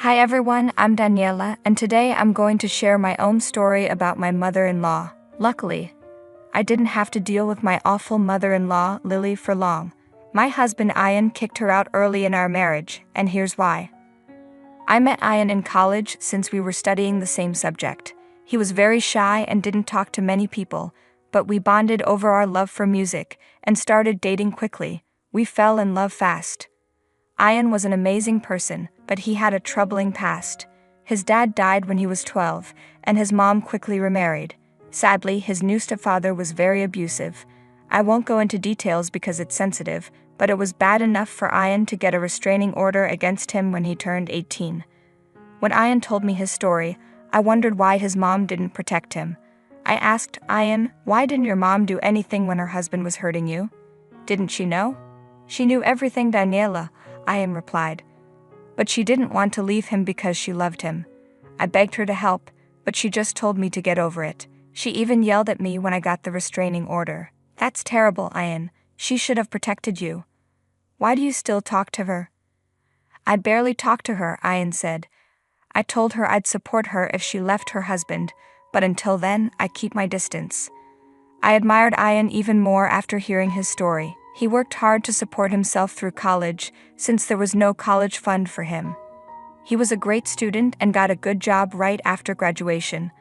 Hi everyone, I'm Daniela, and today I'm going to share my own story about my mother-in-law. Luckily, I didn't have to deal with my awful mother-in-law, Lily, for long. My husband Ian kicked her out early in our marriage, and here's why. I met Ian in college since we were studying the same subject. He was very shy and didn't talk to many people, but we bonded over our love for music and started dating quickly. We fell in love fast. Ian was an amazing person, but he had a troubling past. His dad died when he was 12, and his mom quickly remarried. Sadly, his new stepfather was very abusive. I won't go into details because it's sensitive, but it was bad enough for Ian to get a restraining order against him when he turned 18. When Ian told me his story, I wondered why his mom didn't protect him. I asked Ian, "Why didn't your mom do anything when her husband was hurting you? Didn't she know?" "She knew everything, Daniela," Ian replied. "But she didn't want to leave him because she loved him. I begged her to help, but she just told me to get over it. She even yelled at me when I got the restraining order." "That's terrible, Ian. She should have protected you. Why do you still talk to her?" "I barely talk to her," Ian said. "I told her I'd support her if she left her husband, but until then, I keep my distance." I admired Ian even more after hearing his story. He worked hard to support himself through college, since there was no college fund for him. He was a great student and got a good job right after graduation.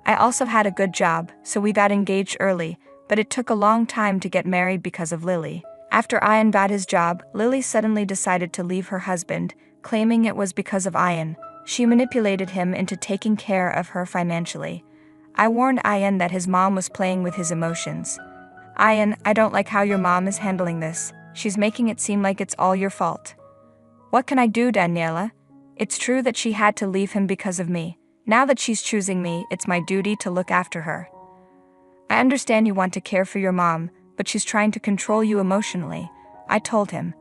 I also had a good job, so we got engaged early, but it took a long time to get married because of Lily. After Ian got his job, Lily suddenly decided to leave her husband, claiming it was because of Ian. She manipulated him into taking care of her financially. I warned Ian that his mom was playing with his emotions. "Ian, I don't like how your mom is handling this. She's making it seem like it's all your fault." "What can I do, Daniela? It's true that she had to leave him because of me. Now that she's choosing me, it's my duty to look after her. I understand you want to care for your mom, but she's trying to control you emotionally," I told him.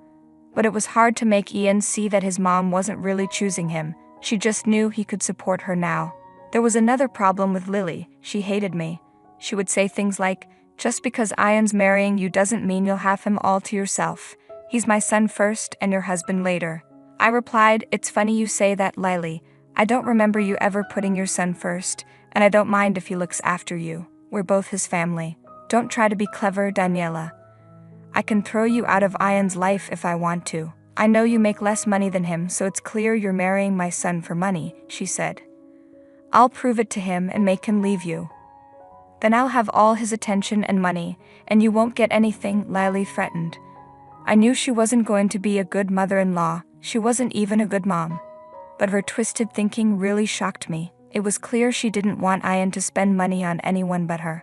But it was hard to make Ian see that his mom wasn't really choosing him. She just knew he could support her now. There was another problem with Lily. She hated me. She would say things like, "Just because Ian's marrying you doesn't mean you'll have him all to yourself. He's my son first and your husband later." I replied, "It's funny you say that, Lily. I don't remember you ever putting your son first, and I don't mind if he looks after you. We're both his family. Don't try to be clever, Daniela. I can throw you out of Ian's life if I want to. I know you make less money than him, so it's clear you're marrying my son for money," she said. "I'll prove it to him and make him leave you. Then I'll have all his attention and money, and you won't get anything," Lily threatened. I knew she wasn't going to be a good mother-in-law. She wasn't even a good mom. But her twisted thinking really shocked me. It was clear she didn't want Ian to spend money on anyone but her.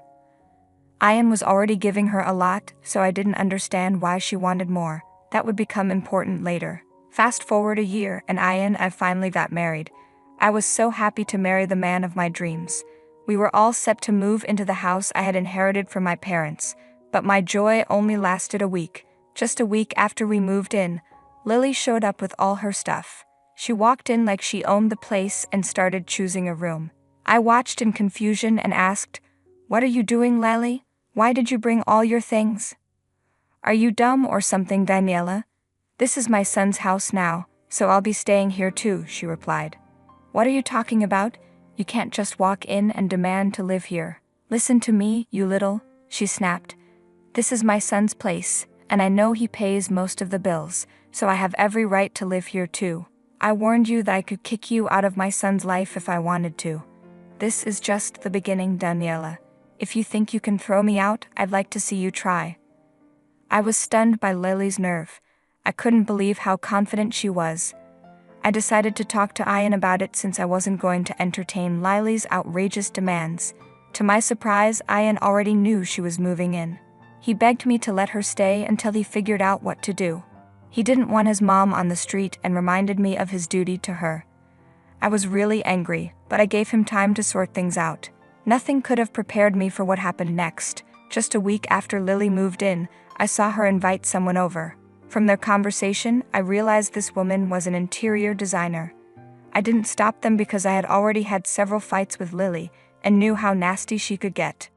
Ian was already giving her a lot, so I didn't understand why she wanted more. That would become important later. Fast forward a year, and Ian and I finally got married. I was so happy to marry the man of my dreams. We were all set to move into the house I had inherited from my parents, but my joy only lasted a week. Just a week after we moved in, Lily showed up with all her stuff. She walked in like she owned the place and started choosing a room. I watched in confusion and asked, "What are you doing, Lily? Why did you bring all your things?" "Are you dumb or something, Daniela? This is my son's house now, so I'll be staying here too," she replied. "What are you talking about? You can't just walk in and demand to live here." "Listen to me, you little," she snapped. "This is my son's place, and I know he pays most of the bills, so I have every right to live here too. I warned you that I could kick you out of my son's life if I wanted to. This is just the beginning, Daniela. If you think you can throw me out, I'd like to see you try." I was stunned by Lily's nerve. I couldn't believe how confident she was. I decided to talk to Ian about it since I wasn't going to entertain Lily's outrageous demands. To my surprise, Ian already knew she was moving in. He begged me to let her stay until he figured out what to do. He didn't want his mom on the street and reminded me of his duty to her. I was really angry, but I gave him time to sort things out. Nothing could have prepared me for what happened next. Just a week after Lily moved in, I saw her invite someone over. From their conversation, I realized this woman was an interior designer. I didn't stop them because I had already had several fights with Lily and knew how nasty she could get.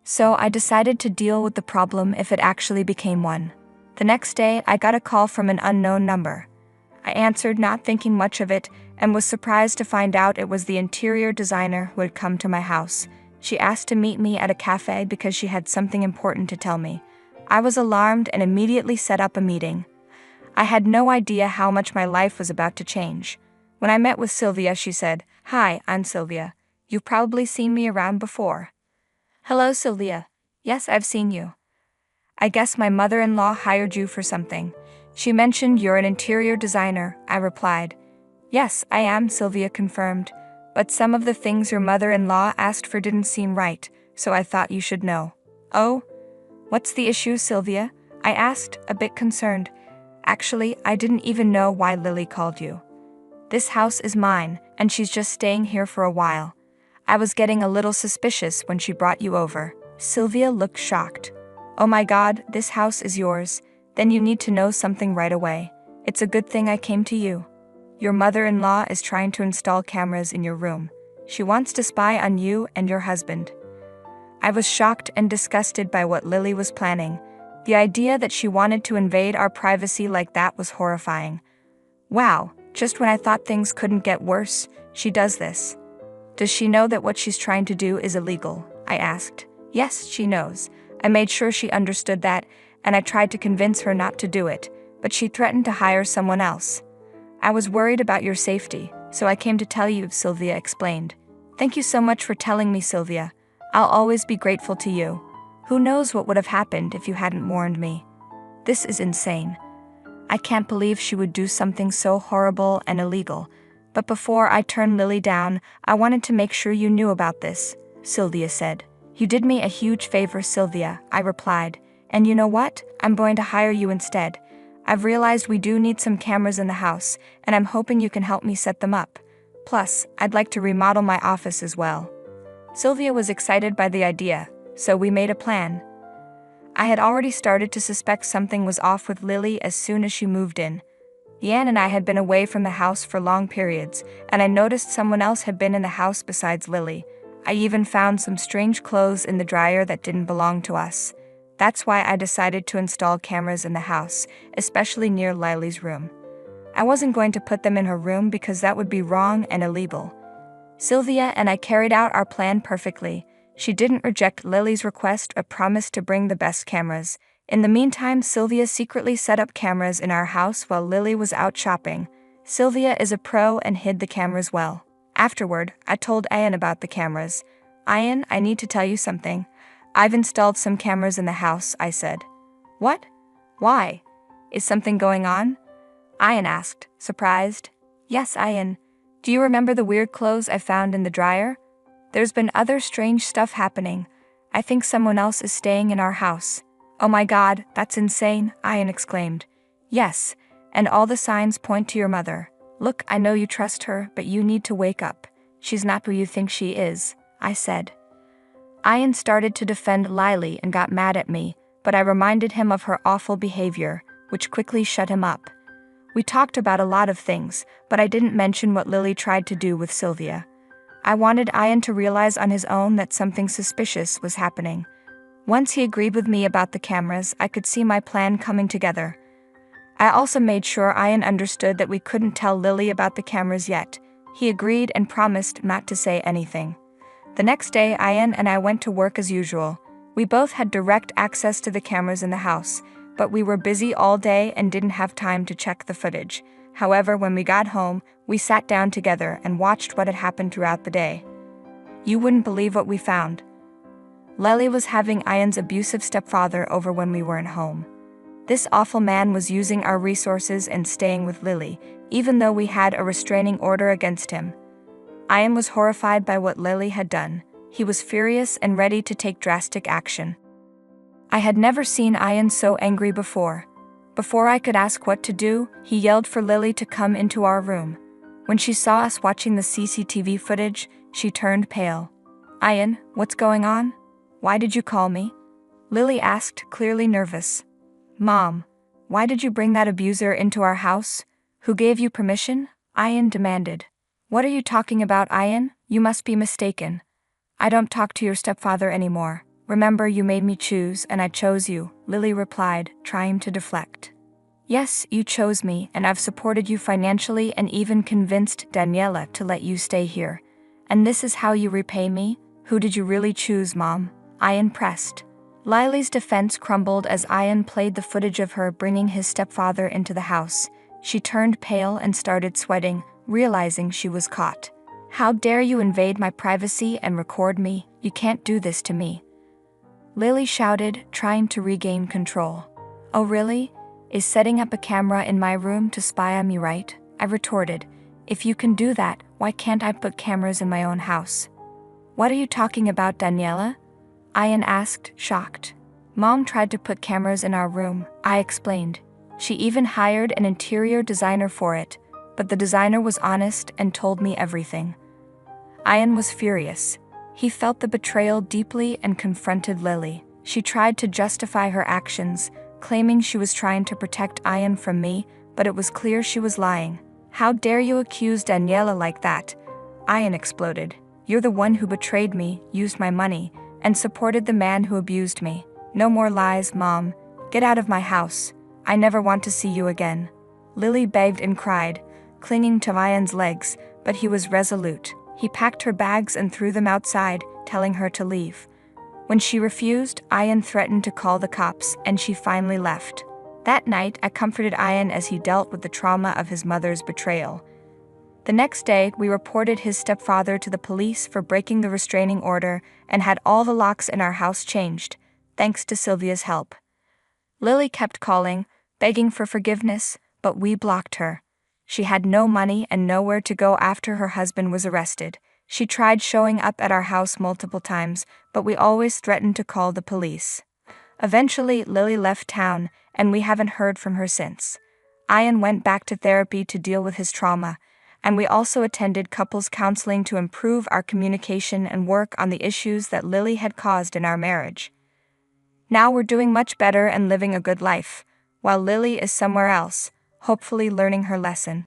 So I decided to deal with the problem if it actually became one. The next day, I got a call from an unknown number. I answered, not thinking much of it, and was surprised to find out it was the interior designer who had come to my house. She asked to meet me at a cafe because she had something important to tell me. I was alarmed and immediately set up a meeting. I had no idea how much my life was about to change. When I met with Sylvia, she said, "Hi, I'm Sylvia. You've probably seen me around before." "Hello, Sylvia. Yes, I've seen you. I guess my mother-in-law hired you for something. She mentioned you're an interior designer," I replied. "Yes, I am," Sylvia confirmed. "But some of the things your mother-in-law asked for didn't seem right, so I thought you should know." "Oh? What's the issue, Sylvia?" I asked, a bit concerned. "Actually, I didn't even know why Lily called you. This house is mine, and she's just staying here for a while. I was getting a little suspicious when she brought you over." Sylvia looked shocked. "Oh my God, this house is yours. Then you need to know something right away. It's a good thing I came to you. Your mother-in-law is trying to install cameras in your room. She wants to spy on you and your husband." I was shocked and disgusted by what Lily was planning. The idea that she wanted to invade our privacy like that was horrifying. Wow, just when I thought things couldn't get worse, she does this. "Does she know that what she's trying to do is illegal?" I asked. "Yes, she knows. I made sure she understood that, and I tried to convince her not to do it, but she threatened to hire someone else. I was worried about your safety, so I came to tell you," Sylvia explained. "Thank you so much for telling me, Sylvia. I'll always be grateful to you. Who knows what would have happened if you hadn't warned me. This is insane. I can't believe she would do something so horrible and illegal. But before I turn Lily down, I wanted to make sure you knew about this," Sylvia said. "You did me a huge favor, Sylvia," I replied. "And you know what? I'm going to hire you instead. I've realized we do need some cameras in the house, and I'm hoping you can help me set them up. Plus, I'd like to remodel my office as well." Sylvia was excited by the idea, so we made a plan. I had already started to suspect something was off with Lily as soon as she moved in. Yan and I had been away from the house for long periods, and I noticed someone else had been in the house besides Lily. I even found some strange clothes in the dryer that didn't belong to us. That's why I decided to install cameras in the house, especially near Lily's room. I wasn't going to put them in her room because that would be wrong and illegal. Sylvia and I carried out our plan perfectly. She didn't reject Lily's request but promised to bring the best cameras. In the meantime, Sylvia secretly set up cameras in our house while Lily was out shopping. Sylvia is a pro and hid the cameras well. Afterward, I told Ayan about the cameras. "Ayan, I need to tell you something. I've installed some cameras in the house," I said. "What? Why? Is something going on?" Ayan asked, surprised. "Yes, Ayan. Do you remember the weird clothes I found in the dryer? There's been other strange stuff happening. I think someone else is staying in our house." "Oh my God, that's insane," Ayan exclaimed. "Yes, and all the signs point to your mother. Look, I know you trust her, but you need to wake up. She's not who you think she is," I said. Ayan started to defend Lily and got mad at me, but I reminded him of her awful behavior, which quickly shut him up. We talked about a lot of things, but I didn't mention what Lily tried to do with Sylvia. I wanted Ayan to realize on his own that something suspicious was happening. Once he agreed with me about the cameras, I could see my plan coming together. I also made sure Ayan understood that we couldn't tell Lily about the cameras yet. He agreed and promised not to say anything. The next day, Ayan and I went to work as usual. We both had direct access to the cameras in the house, but we were busy all day and didn't have time to check the footage. However, when we got home, we sat down together and watched what had happened throughout the day. You wouldn't believe what we found. Lily was having Ayan's abusive stepfather over when we weren't home. This awful man was using our resources and staying with Lily, even though we had a restraining order against him. Ayan was horrified by what Lily had done. He was furious and ready to take drastic action. I had never seen Ayan so angry before. Before I could ask what to do, he yelled for Lily to come into our room. When she saw us watching the CCTV footage, she turned pale. "Ayan, what's going on? Why did you call me?" Lily asked, clearly nervous. "Mom, why did you bring that abuser into our house? Who gave you permission?" Ayan demanded. "What are you talking about, Ayan? You must be mistaken. I don't talk to your stepfather anymore. Remember, you made me choose, and I chose you," Lily replied, trying to deflect. Yes, you chose me, and I've supported you financially and even convinced Daniela to let you stay here. And this is how you repay me? Who did you really choose, Mom? Ian pressed. Lily's defense crumbled as Ian played the footage of her bringing his stepfather into the house. She turned pale and started sweating, realizing she was caught. How dare you invade my privacy and record me? You can't do this to me. Lily shouted, trying to regain control. Oh really? Is setting up a camera in my room to spy on me right? I retorted. If you can do that, why can't I put cameras in my own house? What are you talking about, Daniela? Ian asked, shocked. Mom tried to put cameras in our room, I explained. She even hired an interior designer for it, but the designer was honest and told me everything. Ian was furious. He felt the betrayal deeply and confronted Lily. She tried to justify her actions, claiming she was trying to protect Ian from me, but it was clear she was lying. How dare you accuse Daniela like that? Ian exploded. You're the one who betrayed me, used my money, and supported the man who abused me. No more lies, Mom. Get out of my house. I never want to see you again. Lily begged and cried, clinging to Ian's legs, but he was resolute. He packed her bags and threw them outside, telling her to leave. When she refused, Ian threatened to call the cops, and she finally left. That night, I comforted Ian as he dealt with the trauma of his mother's betrayal. The next day, we reported his stepfather to the police for breaking the restraining order and had all the locks in our house changed, thanks to Sylvia's help. Lily kept calling, begging for forgiveness, but we blocked her. She had no money and nowhere to go after her husband was arrested. She tried showing up at our house multiple times, but we always threatened to call the police. Eventually, Lily left town, and we haven't heard from her since. Ian went back to therapy to deal with his trauma, and we also attended couples counseling to improve our communication and work on the issues that Lily had caused in our marriage. Now we're doing much better and living a good life, while Lily is somewhere else, hopefully learning her lesson.